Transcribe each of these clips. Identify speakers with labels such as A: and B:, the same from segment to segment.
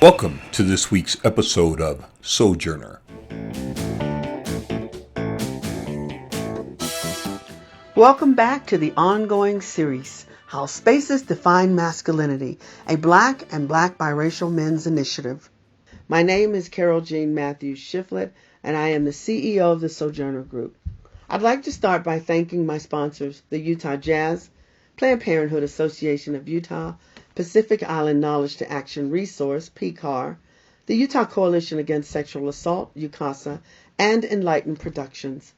A: Welcome to this week's episode of Sojourner.
B: Welcome back to the ongoing series, How Spaces Define Masculinity, a Black and Black-Biracial Men's Initiative. My name is Carol Jean Matthews-Shifflett, and I am the CEO of the Sojourner Group. I'd like to start by thanking my sponsors, the Utah Jazz, Planned Parenthood Association of Utah, Pacific Island Knowledge to Action Resource, PCAR, the Utah Coalition Against Sexual Assault, UCASA, and Inlighten Productions.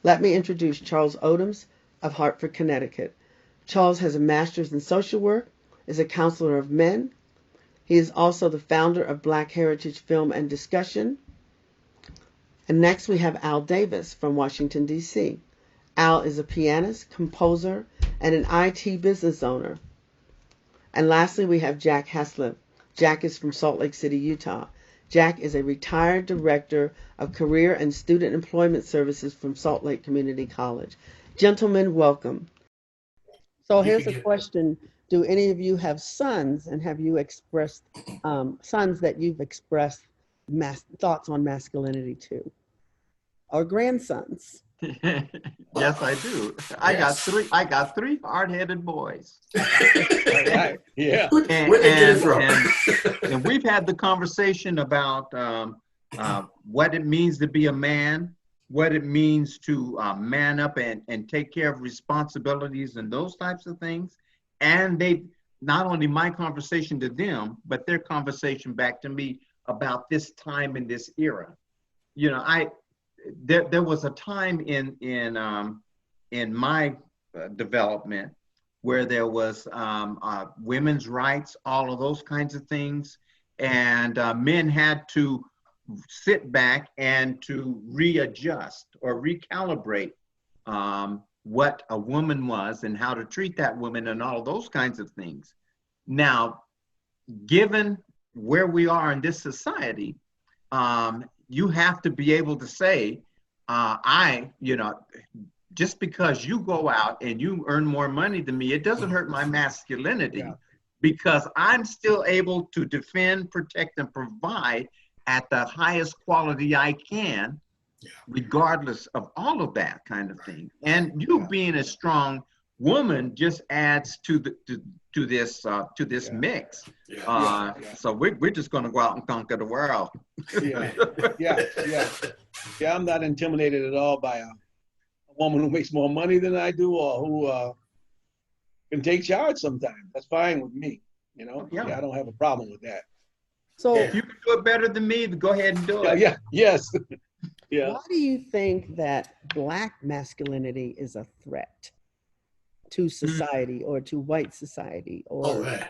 B: Let me introduce Charles Odoms of Hartford, Connecticut. Charles has a master's in social work, is a counselor of men. He is also the founder of Black Heritage Film and Discussion. And next we have Al Davis from Washington, D.C. Al is a pianist, composer, and an IT business owner. And lastly, we have Jack Haslip. Jack is from Salt Lake City, Utah. Jack is a retired director of career and student employment services from Salt Lake Community College. Gentlemen, welcome. So here's a question. Do any of you have sons, and have you expressed sons that you've expressed thoughts on masculinity to? Or grandsons?
C: Yes, I do. I got three hard-headed boys.
D: Right. Yeah.
C: Where'd they get it from? And we've had the conversation about what it means to be a man, what it means to man up and take care of responsibilities and those types of things. And they, not only my conversation to them, but their conversation back to me about this time in this era. You know, there was a time in my development where there was women's rights, all of those kinds of things, and men had to sit back and to readjust or recalibrate what a woman was and how to treat that woman and all of those kinds of things. Now, given where we are in this society, you have to be able to say, just because you go out and you earn more money than me, it doesn't hurt my masculinity, because I'm still able to defend, protect, and provide at the highest quality I can, regardless of all of that kind of thing. And you being a strong woman just adds to this mix. So we're just going to go out and conquer the world.
D: Yeah, I'm not intimidated at all by a woman who makes more money than I do, or who can take charge sometimes. That's fine with me. You know, I don't have a problem with that.
B: So
C: if you can do it better than me, go ahead and do it.
D: Yes.
B: Why do you think that Black masculinity is a threat to society or to white society?
E: Oh man,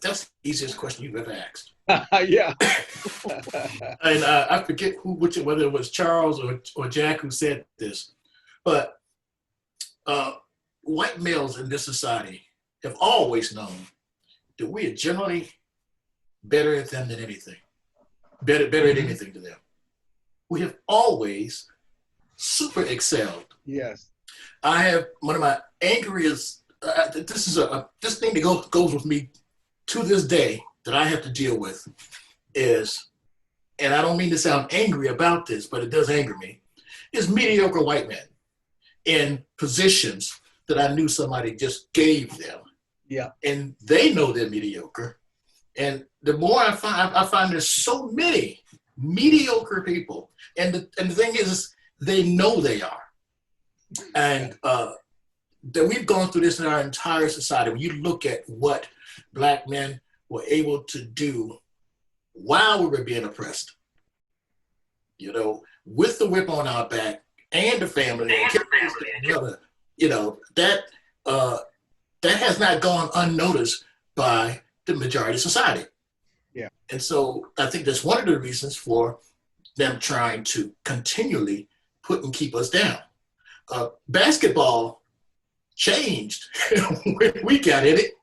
E: that's the easiest question you've ever asked.
D: Yeah.
E: And I forget whether it was Charles or Jack who said this, but white males in this society have always known that we are generally better at them than anything, better at anything to them. We have always super excelled.
D: Yes.
E: I have one of my angriest. This is this thing that goes with me to this day that I have to deal with is, and I don't mean to sound angry about this, but it does anger me, is mediocre white men in positions that I knew somebody just gave them.
D: Yeah.
E: And they know they're mediocre. And the more I find there's so many mediocre people. And the thing is, they know they are. And that we've gone through this in our entire society. When you look at what Black men were able to do while we were being oppressed, you know, with the whip on our back and the family, you know, that has not gone unnoticed by the majority of society.
D: Yeah.
E: And so I think that's one of the reasons for them trying to continually put and keep us down. Basketball changed when we got in it.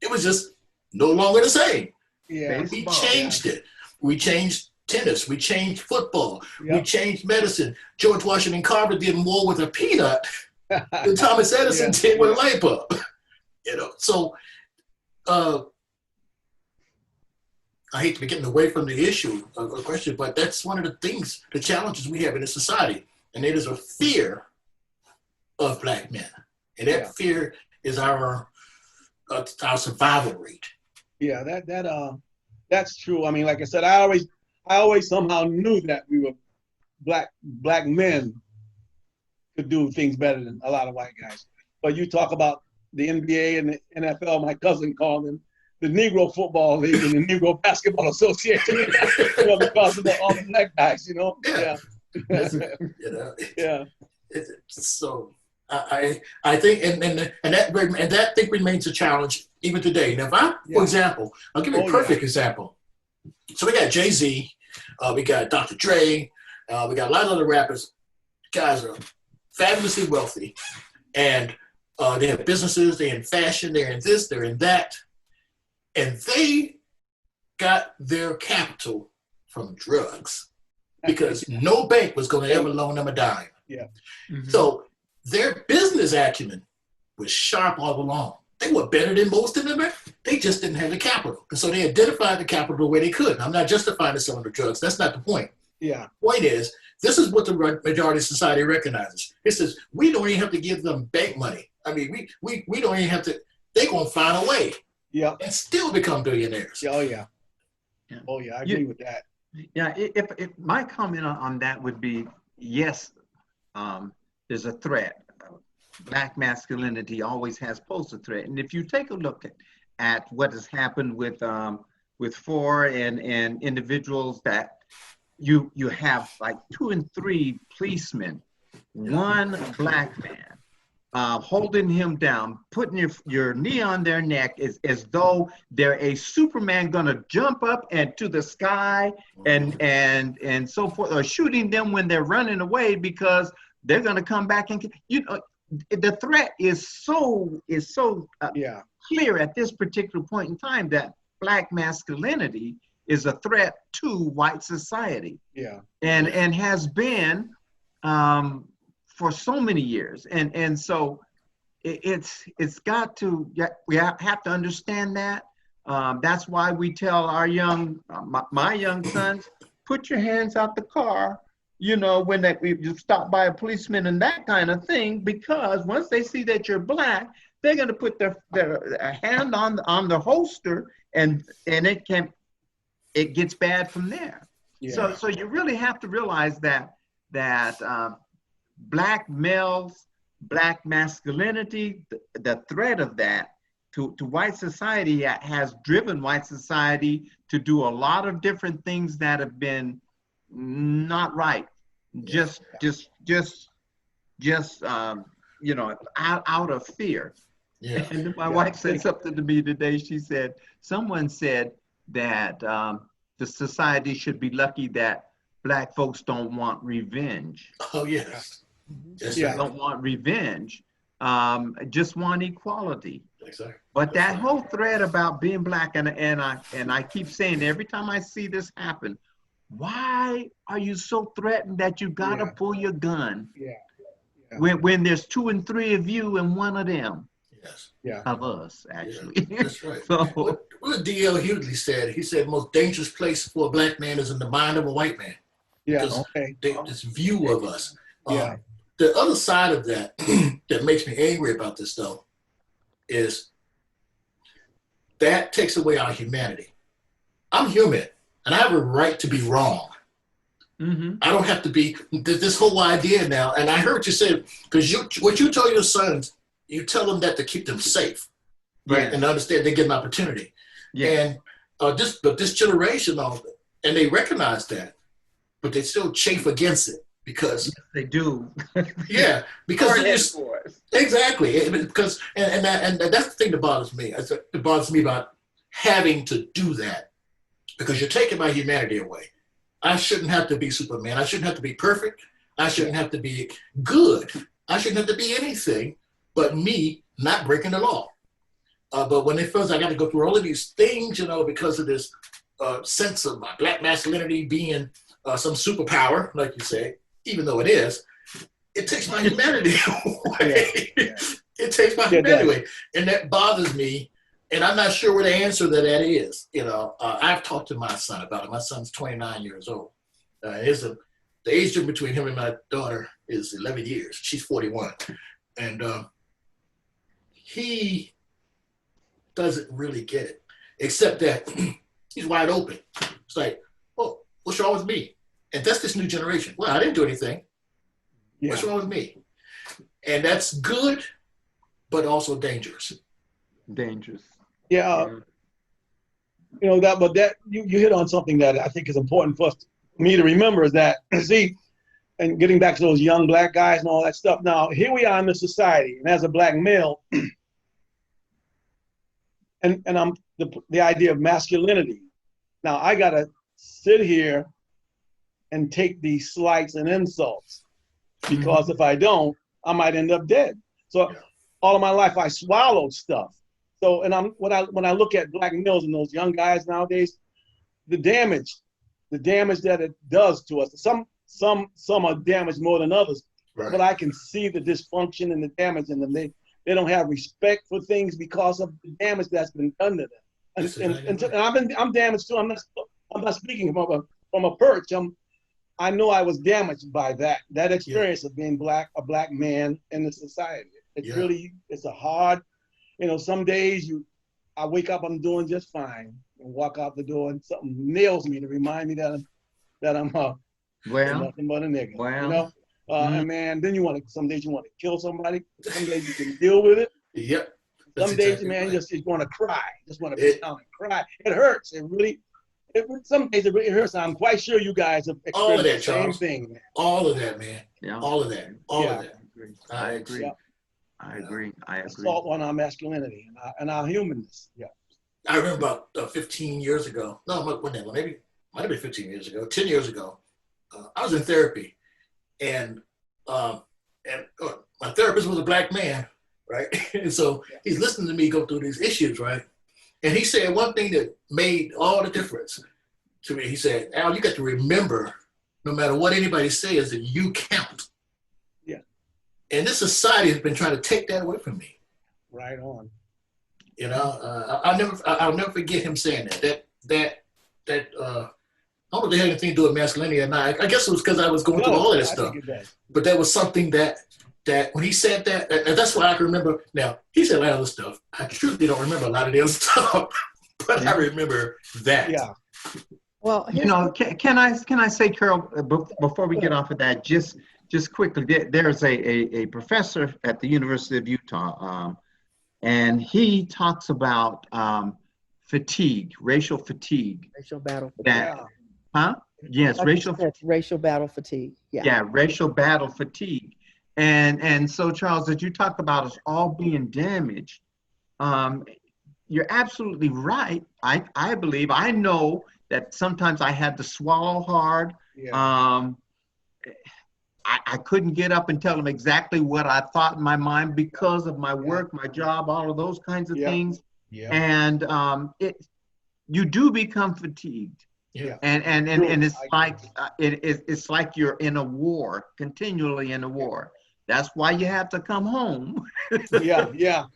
E: It was just no longer the same.
D: Yeah.
E: We changed it. We changed tennis. We changed football. We changed medicine. George Washington Carver did more with a peanut than Thomas Edison did with a light bulb. You know, so I hate to be getting away from the issue of the question, but that's one of the things, the challenges we have in this society. And it is a fear of Black men. And that fear is our survival rate.
D: Yeah, that's true. I mean, like I said, I always somehow knew that we were black men could do things better than a lot of white guys. But you talk about the NBA and the NFL, my cousin called them the Negro Football League and the Negro Basketball Association, because of all the black guys,
E: Yeah.
D: Yeah.
E: So I think and that thing remains a challenge even today. Now, for example, I'll give you a perfect example. So we got Jay-Z, we got Dr. Dre, we got a lot of other rappers. Guys are fabulously wealthy, and they have businesses. They're in fashion. They're in this. They're in that. And they got their capital from drugs because no bank was going to ever loan them a dime.
D: Yeah.
B: Mm-hmm.
E: So their business acumen was sharp all along. They were better than most of them. They just didn't have the capital. And so they identified the capital the way they could. I'm not justifying selling the drugs. That's not the point.
D: Yeah.
E: Point is, this is what the majority of society recognizes. It says, we don't even have to give them bank money. I mean, we don't even have to, they're going to find a way.
D: Yeah.
E: And still become billionaires.
D: Oh yeah. Oh yeah. I agree with that.
C: Yeah. If my comment on that would be, yes, there's a threat. Black masculinity always has posed a threat. And if you take a look at what has happened with Ford and individuals that you have like 2 and 3 policemen, one black man, holding him down, putting your knee on their neck as though they're a Superman gonna jump up and to the sky and so forth, or shooting them when they're running away because they're gonna come back and the threat is so clear at this particular point in time that black masculinity is a threat to white society.
D: Yeah.
C: And has been for so many years. And so it's got to, we have to understand that. That's why we tell our my young sons, put your hands out the car, when you stop by a policeman and that kind of thing, because once they see that you're black, they're going to put their hand on the holster and it gets bad from there. Yeah. So you really have to realize that black males, black masculinity, the threat of that to white society has driven white society to do a lot of different things that have been not right. Just out of fear.
E: Yeah.
C: And my wife said something to me today. She said, someone said that the society should be lucky that black folks don't want revenge.
E: Oh, yes.
C: Don't want revenge, just want equality.
E: Exactly.
C: But that whole thread about being black, and I keep saying every time I see this happen, why are you so threatened that you gotta pull your gun? When there's 2 and 3 of you and one of them.
E: Yes.
D: Yeah.
C: Of us, actually.
E: Yeah, that's right.
C: So,
E: what D.L. Hughley said, he said, the most dangerous place for a black man is in the mind of a white man.
D: Yeah.
E: This view of us.
D: Yeah.
E: The other side of that that makes me angry about this, though, is that takes away our humanity. I'm human, and I have a right to be wrong.
C: mm-hmm.
E: I don't have to be this whole idea now. And I heard you say, because what you tell your sons, you tell them that to keep them safe, right?
C: Yes.
E: And understand they get an opportunity.
C: Yeah.
E: And this generation, and they recognize that, but they still chafe against it. Because
C: they do,
E: because exactly, because and that's the thing that bothers me. It bothers me about having to do that, because you're taking my humanity away. I shouldn't have to be Superman. I shouldn't have to be perfect. I shouldn't have to be good. I shouldn't have to be anything but me not breaking the law. But when they feel I got to go through all of these things, because of this sense of my black masculinity being some superpower, like you say. Even though it is, it takes my humanity away. It takes my humanity away. And that bothers me And I'm not sure what the answer to that is. I've talked to my son about it. My son's 29 years old. The age difference between him and my daughter is 11 years. She's 41. And he doesn't really get it, except that he's wide open. It's like, oh, what's wrong with me? And that's this new generation. Well, I didn't do anything. Yeah. What's wrong with me? And that's good, but also dangerous.
C: Dangerous.
D: Yeah. You hit on something that I think is important for me to remember is that, see, and getting back to those young black guys and all that stuff. Now, here we are in this society, and as a black male, and I'm the idea of masculinity. Now, I gotta sit here and take these slights and insults, because if I don't, I might end up dead. So all of my life, I swallowed stuff. So, and when I look at black males and those young guys nowadays, the damage that it does to us. Some are damaged more than others, but I can see the dysfunction and the damage in them. They don't have respect for things because of the damage that's been done to them. And I'm damaged too. I'm not speaking from a perch. I know I was damaged by that experience of being a black man in the society. It's a hard, some days I wake up, I'm doing just fine, and walk out the door and something nails me to remind me that I'm nothing but a nigga.
C: Wow.
D: And man, then some days you want to kill somebody. Some days you can deal with it.
E: Yep.
D: Some days, man, you just want to cry. Just want to sit down and cry. It hurts. Some days it really hurts. I'm quite sure you guys have experienced the same thing, man.
E: All of that, man. Yeah. All of that.
C: I agree.
D: Yeah.
C: I agree.
D: Assault on our masculinity and our humanness. Yeah.
E: I remember about 15 years ago. No, maybe might have been 15 years ago. 10 years ago, I was in therapy, and my therapist was a black man, right? And so he's listening to me go through these issues, right? And he said one thing that made all the difference to me. He said, "Al, you got to remember, no matter what anybody says, that you count."
D: Yeah. And
E: this society has been trying to take that away from me.
D: Right on.
E: I'll never forget him saying that. I don't know if they had anything to do with masculinity or not. I guess it was because I was going through all of this stuff. But that was something that when he said that, and that's why I can remember. Now, he said a lot of other stuff. I truly don't remember a lot of the other stuff, but I remember that.
D: Yeah.
B: Well,
C: can I say, Carol, before we get off of that, just quickly, there's a professor at the University of Utah, and he talks about fatigue, racial fatigue.
B: Racial battle
C: fatigue. Yes,
B: racial battle fatigue.
C: Yeah, racial battle fatigue. And so, Charles, as you talk about us all being damaged, you're absolutely right. I believe, I know that sometimes I had to swallow hard. Yeah. I couldn't get up and tell them exactly what I thought in my mind because of my work, my job, all of those kinds of things. Yeah. And you do become fatigued. Yeah. And it's like it's like you're in a war, continually in a war. That's why you have to come home.
D: Yeah.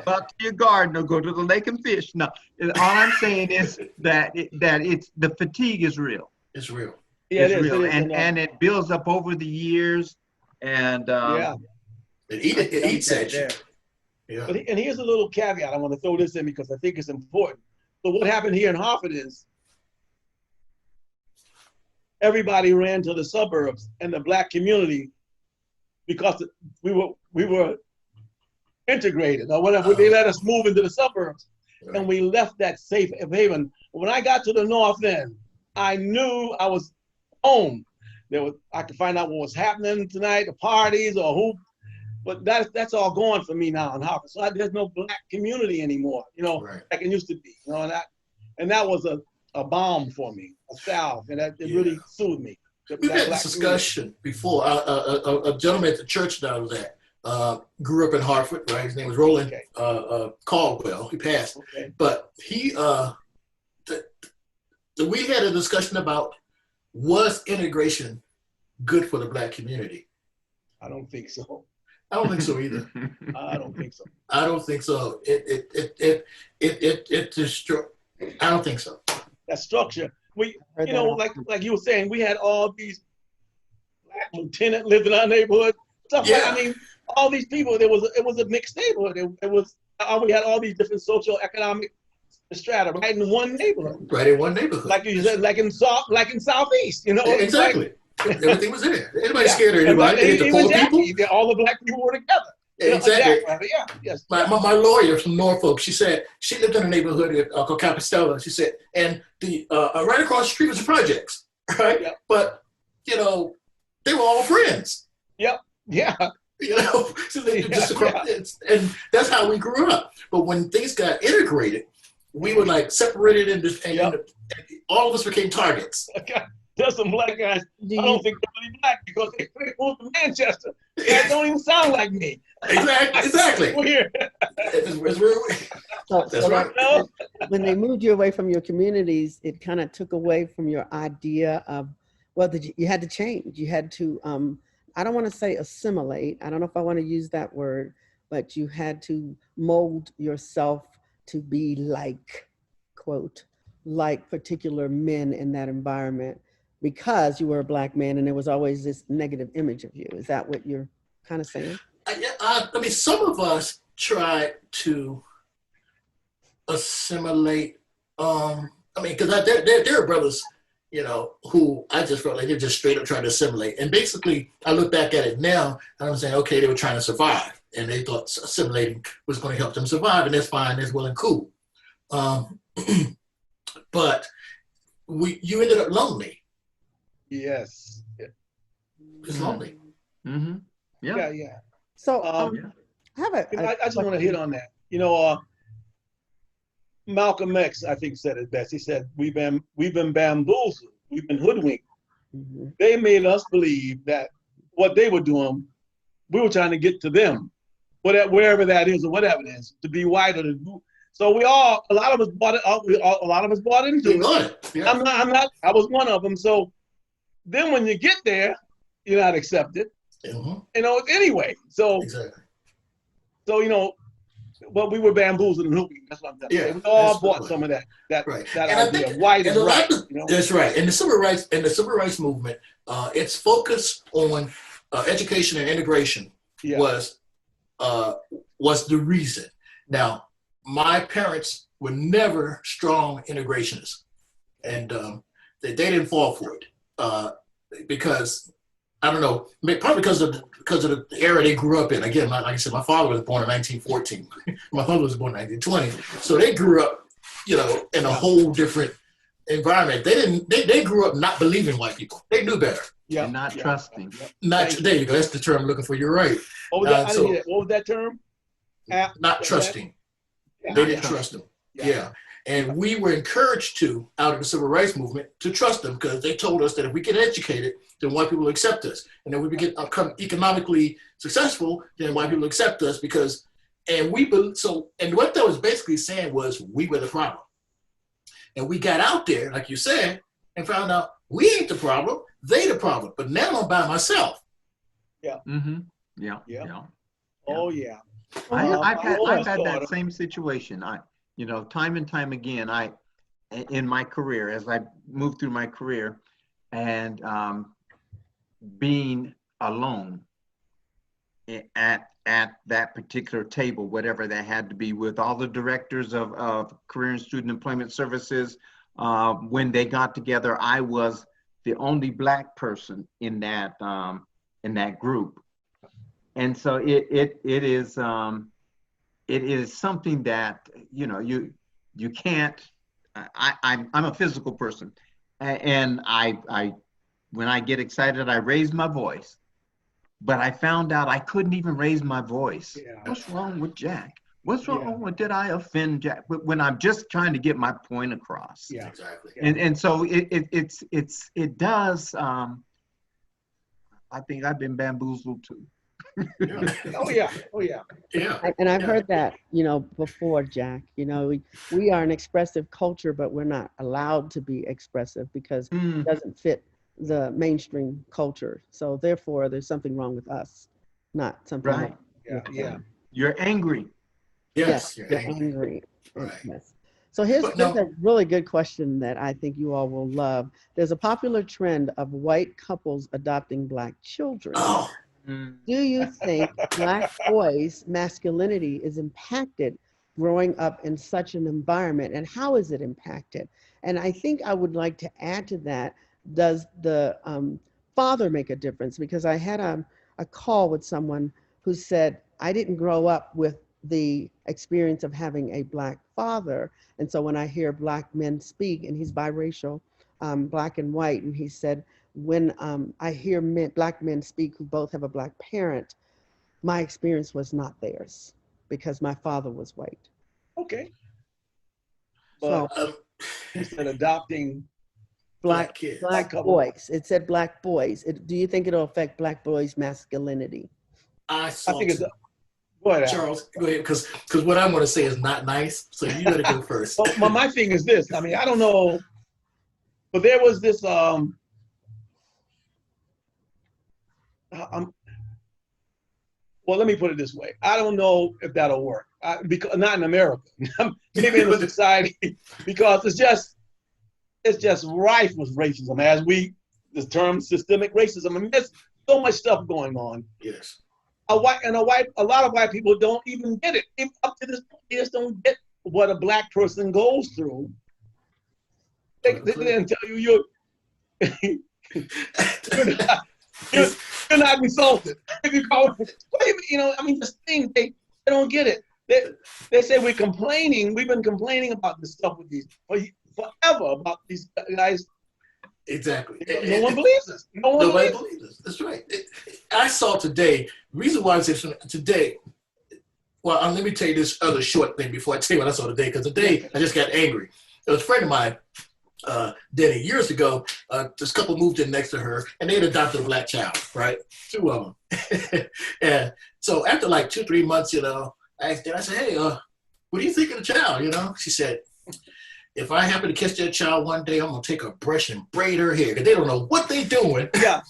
C: Out to your garden or go to the lake and fish. No, all I'm saying is that the fatigue is real.
E: It's real.
D: Yeah,
C: it's real, and it builds up over the years, and
E: it eats at you. Yeah.
D: And here's a little caveat. I want to throw this in because I think it's important. So what happened here in Hartford is everybody ran to the suburbs and the black community because we were integrated or whatever. They let us move into the suburbs, and we left that safe haven. When I got to the north end, I knew I was home. I could find out what was happening tonight, the parties or who. But that's all gone for me now in Hartford. So there's no black community anymore, like it used to be. And that was a balm for me, a salve, and it really soothed me.
E: We've had this discussion before. A gentleman at the church that I was at grew up in Hartford, right? His name was Roland Caldwell. He passed. Okay. But we had a discussion about, was integration good for the black community?
D: I don't think so.
E: I don't think so either.
D: I don't think so.
E: I don't think so. It destroy. I don't think so.
D: That structure. We, you know, like you were saying, we had all these black lieutenant lived in our neighborhood. Stuff like, I mean, all these people. It was a mixed neighborhood. It was. We had all these different social economic strata right in one neighborhood.
E: Right in one neighborhood.
D: Like you said, like in Southeast. You know.
E: Exactly.
D: Like,
E: everything was there. Anybody scared of anybody? They the poor people.
D: All the black people were together.
E: Exactly.
D: Yeah. Yes.
E: My lawyer from Norfolk, she said she lived in a neighborhood called Capistrano. She said, and the right across the street was the projects, right? Yep. But you know, they were all friends.
D: Yep. Yeah.
E: You know, so they just across, and that's how we grew up. But when things got integrated, we were like separated and all of us became targets.
D: Okay. There's some black guys. I don't think they're really black because they moved to Manchester. They don't even sound like me.
E: Exactly.
D: It's weird.
E: It's weird. That's right.
B: When they moved you away from your communities, it kind of took away from your idea of, well, you had to change. You had to, I don't want to say assimilate. I don't know if I want to use that word, but you had to mold yourself to be like, quote, like particular men in that environment, because you were a black man and there was always this negative image of you. Is that what you're kind of saying?
E: I mean, some of us tried to assimilate. I mean, because there are brothers, you know, who I just felt like they just straight up trying to assimilate. And basically, I look back at it now and I'm saying, okay, they were trying to survive. And they thought assimilating was going to help them survive. And that's fine, that's well and cool. But you ended up lonely.
D: Yes.
E: It's lonely.
C: Mm-hmm. Yeah.
D: Yeah.
B: So I
D: just want to hit on that. You know, Malcolm X, I think, said it best. He said, "We've been bamboozled. We've been hoodwinked. Mm-hmm. They made us believe that what they were doing, we were trying to get to them, wherever that is or whatever it is, to be white or to do." So a lot of us bought it. A lot of us bought into it. Yeah. I'm not. I was one of them. So then, when you get there, you're not accepted. Mm-hmm. You know. Anyway, so exactly. So you know, but we were bamboozled and hooping. That's what I'm telling you. We all bought some of that. Right. That idea of white is right. You know? That's
E: right. And the civil rights movement, its focus on education and integration was the reason. Now, my parents were never strong integrationists, and they didn't fall for it because I don't know, probably because of the era they grew up in. Again, like I said, my father was born in 1914. My mother was born in 1920, so they grew up, you know, in a whole different environment. They grew up not believing white people. They knew better.
C: Yeah, and not trusting.
E: There you go. That's the term I'm looking for. You're right.
D: What was that term?
E: Not trusting. They didn't trust them. Yeah. And we were encouraged to, out of the civil rights movement, to trust them because they told us that if we get educated, then white people will accept us. And then we become economically successful, then white people will accept us and what that was basically saying was we were the problem. And we got out there, like you said, and found out we ain't the problem, they the problem. But now I'm by myself.
D: Yeah.
C: Mm-hmm. Yeah.
D: Oh, yeah.
C: I've had that same situation. You know, time and time again, in my career, as I moved through my career, and being alone at that particular table, whatever that had to be, with all the directors of Career and Student Employment Services, when they got together, I was the only black person in that group, and so it is something that, you know, you can't. I'm a physical person, and I when I get excited, I raise my voice. But I found out I couldn't even raise my voice. Yeah. What's wrong with Jack? What's wrong with, did I offend Jack? When I'm just trying to get my point across.
E: Yeah, exactly.
C: And so it does. I think I've been bamboozled too.
D: Oh yeah.
B: And I've heard that, you know, before, Jack. You know, we are an expressive culture, but we're not allowed to be expressive because it doesn't fit the mainstream culture. So therefore, there's something wrong with us, not something wrong
D: Yeah.
C: You're angry.
E: Yes,
B: you're
E: you're angry.
B: angry.
E: Right.
B: Yes. So here's
E: But no,
B: a really good question that I think you all will love. There's a popular trend of white couples adopting Black children.
E: oh,
C: Mm.
B: Do you think Black boys' masculinity is impacted growing up in such an environment, and how is it impacted? And I think I would like to add to that, does the father make a difference? Because I had a call with someone who said, I didn't grow up with the experience of having a Black father. And so when I hear Black men speak, and he's biracial, Black and white, and he said, when I hear Black men speak who both have a Black parent, my experience was not theirs because my father was white.
D: Okay.
B: So
D: But you said adopting
E: Black kids.
B: Black
D: couple.
B: boys. It said Black boys. Do you think it'll affect Black boys' masculinity?
E: I saw
D: think it's
E: two.
D: Go ahead, Al.
E: Charles, go ahead, because what I'm going to say is not nice. So you got to go first.
D: Well, my thing is this. I mean, I don't know, but there was this. Well, let me put it this way. I don't know if that'll work. Because not in America, maybe in the society, because it's just rife with racism. As the term systemic racism. I mean, there's so much stuff going on.
E: Yes.
D: A lot of white people don't even get it. Up to this point, they just don't get what a Black person goes through. They didn't tell you you're not insulted. If you call it, I mean, this thing, they don't get it. They say we're complaining. We've been complaining about this stuff with these forever about these guys.
E: Exactly.
D: No one believes us.
E: Nobody believes us. That's right. I saw today, the reason why I say today, well, let me tell you this other short thing before I tell you what I saw today, because today I just got angry. There was a friend of mine, Denny, years ago, this couple moved in next to her, and they had adopted a Black child, right? Two of them. And so after like 2-3 months, I asked her, I said, hey, what do you think of the child, She said, if I happen to catch that child one day, I'm going to take a brush and braid her hair, because they don't know what they're doing.
D: Yeah.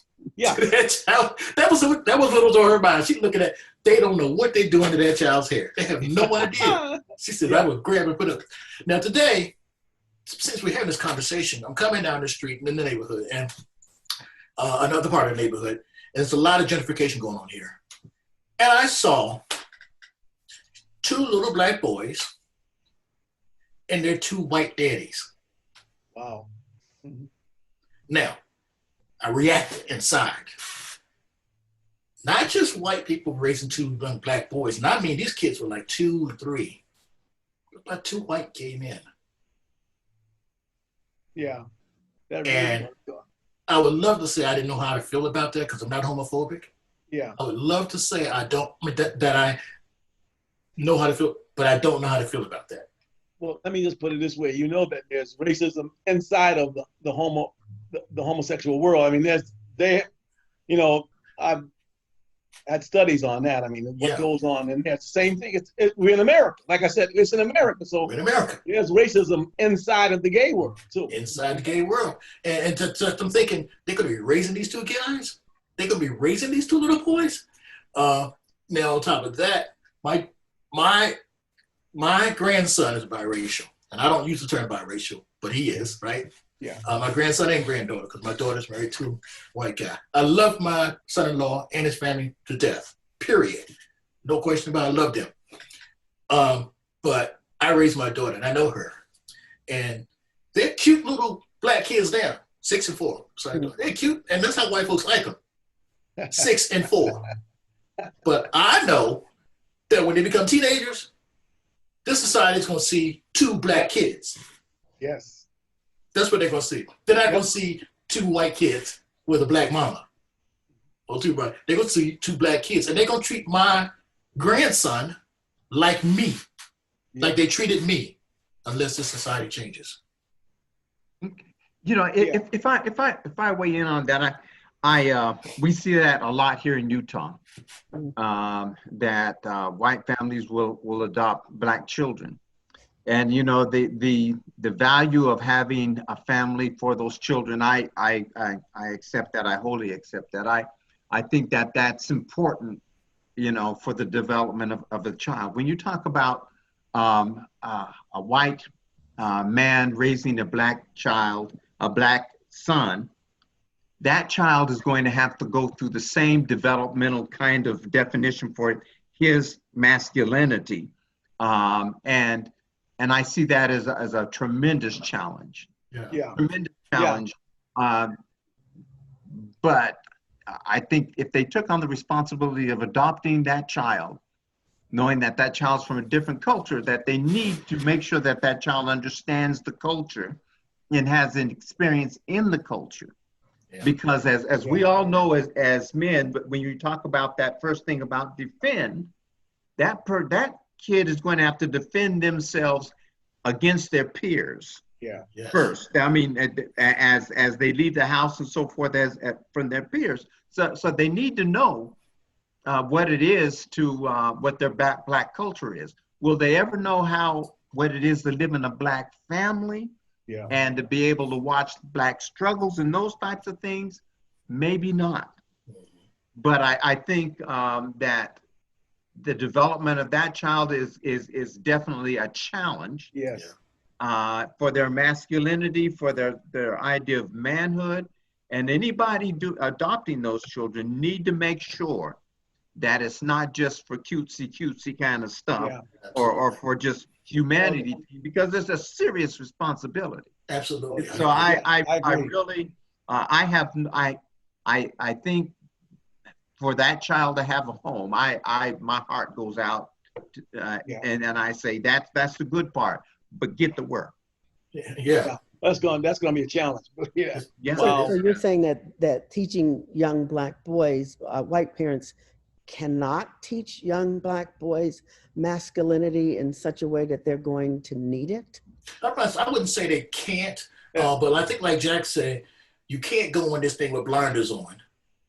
E: That child, that was what was on her mind. She's looking at, they don't know what they're doing to that child's hair. They have no idea. She said, I would grab and put up. Now today, since we're having this conversation, I'm coming down the street in the neighborhood, and another part of the neighborhood, and there's a lot of gentrification going on here. And I saw 2 little Black boys and their 2 white daddies.
D: Wow. Mm-hmm.
E: Now, I reacted inside. Not just white people raising 2 young Black boys. And I mean, these kids were like 2 or 3. About 2 white gay men.
D: Yeah.
E: And I would love to say I didn't know how to feel about that because I'm not homophobic.
D: Yeah.
E: I would love to say that I know how to feel, but I don't know how to feel about that.
D: Well, let me just put it this way. You know that there's racism inside of the homosexual world. I mean, I've had studies on that. I mean, what goes on in there. It's the same thing. We're in America. Like I said, it's in America. So
E: we're in America.
D: There's racism inside of the gay world, too.
E: Inside the gay world. And I'm thinking, they're going to be raising these 2 guys? They're going to be raising these 2 little boys? Now, on top of that, my grandson is biracial. And I don't use the term biracial, but he is, right?
D: Yeah.
E: My grandson and granddaughter, because my daughter's married to a white guy. I love my son-in-law and his family to death, period. No question about it, I love them. But I raised my daughter, and I know her. And they're cute little Black kids now, 6 and 4. So they're cute, and that's how white folks like them, 6 and 4. But I know that when they become teenagers, this society is going to see 2 Black kids.
D: Yes.
E: That's what they're going to see. They're not going to see 2 white kids with a Black mama. Or 2 black. They're going to see 2 Black kids. And they're going to treat my grandson like me. Like they treated me, unless this society changes.
C: If I weigh in on that, we see that a lot here in Utah, that white families will adopt Black children. And the value of having a family for those children, I accept that. I wholly accept that. I think that that's important for the development of a child. When you talk about a white man raising a black child, a black son, that child is going to have to go through the same developmental kind of definition for his masculinity. And I see that as a tremendous challenge.
D: Yeah.
C: Tremendous challenge. But I think if they took on the responsibility of adopting that child, knowing that that child's from a different culture, that they need to make sure that that child understands the culture and has an experience in the culture. Yeah. Because as we all know as men, but when you talk about that first thing about defend, that kid is going to have to defend themselves against their peers.
D: Yeah.
E: Yes.
C: First, I mean, as they leave the house and so forth, from their peers. So they need to know what it is to what their black culture is. Will they ever know what it is to live in a black family?
D: Yeah.
C: And to be able to watch black struggles and those types of things? Maybe not. But I think that the development of that child is definitely a challenge.
D: Yes.
C: For their masculinity, for their idea of manhood, and anybody adopting those children need to make sure that it's not just for cutesy kind of stuff, or for just humanity, because it's a serious responsibility.
E: Absolutely.
C: So I really I think for that child to have a home, my heart goes out, and I say that's the good part. But get to work.
E: Yeah.
D: That's going to be a challenge. But yeah.
B: So you're saying that teaching young black boys, white parents cannot teach young black boys masculinity in such a way that they're going to need it?
E: I wouldn't say they can't, but I think like Jack said, you can't go on this thing with blinders on.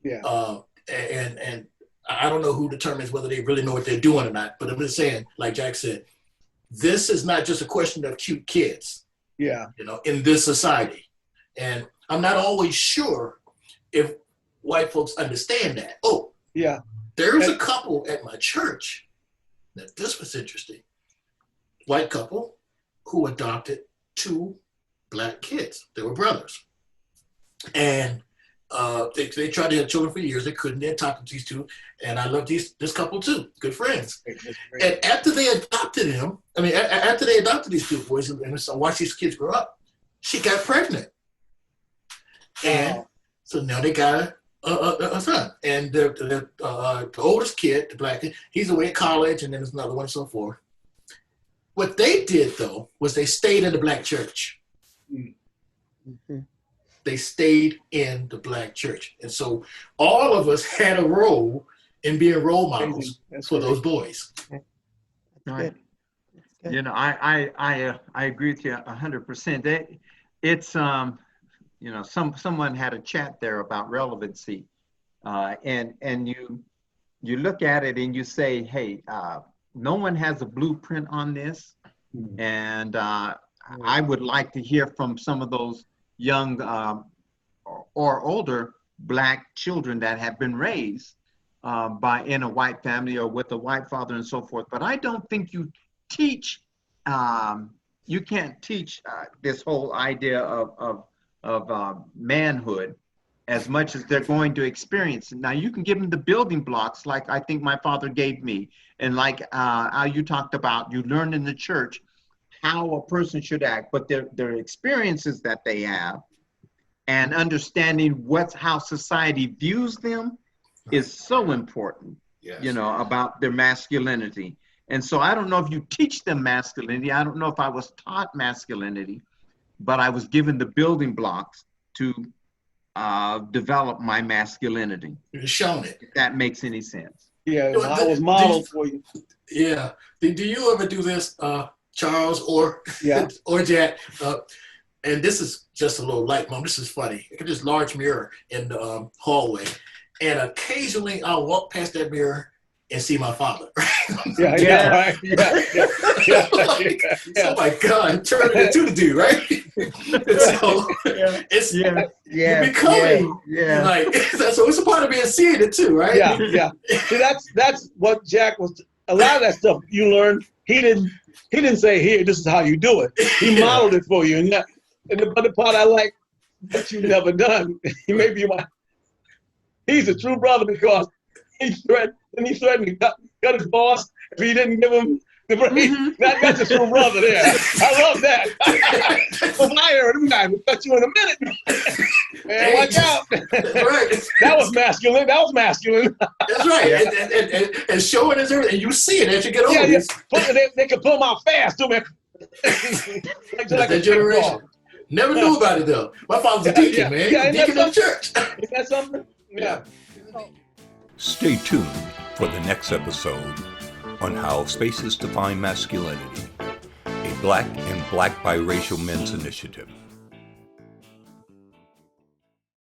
D: Yeah.
E: And I don't know who determines whether they really know what they're doing or not, but I'm just saying, like Jack said, this is not just a question of cute kids.
D: Yeah.
E: In this society. And I'm not always sure if white folks understand that. Oh,
D: yeah.
E: There's a couple at my church. Now, this was interesting. White couple who adopted 2 black kids. They were brothers. And they tried to have children for years. They couldn't. They adopted these 2. And I love this couple too. Good friends. And after they adopted him, after they adopted these 2 boys and so watched these kids grow up, she got pregnant. And so now they got a son. And the oldest kid, the black kid, he's away at college, and then there's another one and so forth. What they did, though, was they stayed in the black church. Mm-hmm. They stayed in the black church. And so all of us had a role in being role models for those boys.
C: Right. I agree with you 100%. It's someone had a chat there about relevancy, and you look at it and you say, hey, no one has a blueprint on this, and I would like to hear from some of those young or older black children that have been raised in a white family or with a white father and so forth. But I don't think you teach. You can't teach this whole idea of manhood as much as they're going to experience it. Now, you can give them the building blocks, like I think my father gave me, and like how you talked about, you learned in the church how a person should act, but their experiences that they have and understanding how society views them is so important, about their masculinity. And so I don't know if you teach them masculinity. I don't know if I was taught masculinity, but I was given the building blocks to develop my masculinity.
E: You're shown it.
C: If that makes any sense.
D: Yeah, I was modeled for you.
E: Yeah. Do you ever do this, Charles or Jack? And this is just a little light moment. This is funny. I got this large mirror in the hallway, and occasionally I'll walk past that mirror and see my father.
D: Yeah,
C: Yeah.
D: right. Yeah.
E: Oh my God, turn it into the dude, right? So it's you're becoming like so it's a part of being seeing it too, right?
D: Yeah. See, that's what Jack was. A lot of that stuff you learned. He didn't say, "Here, this is how you do it." He modeled it for you, and the other part I like that you've never done. He's a true brother because he threatened to cut his boss if he didn't give him the break. That's a true brother there. I love that. Well, I heard him guys will cut you in a minute. Man, watch out.
E: Right.
D: That was masculine.
E: That's right. And showing is everything. And you see it as you get older.
D: They can pull them out fast too, man. like
E: that generation. Never knew about it though. My father's a deacon, man.
D: Yeah,
E: Deacon in church.
D: Is that something? Yeah.
A: Stay tuned for the next episode on How Spaces Define Masculinity, a Black and Black biracial men's initiative.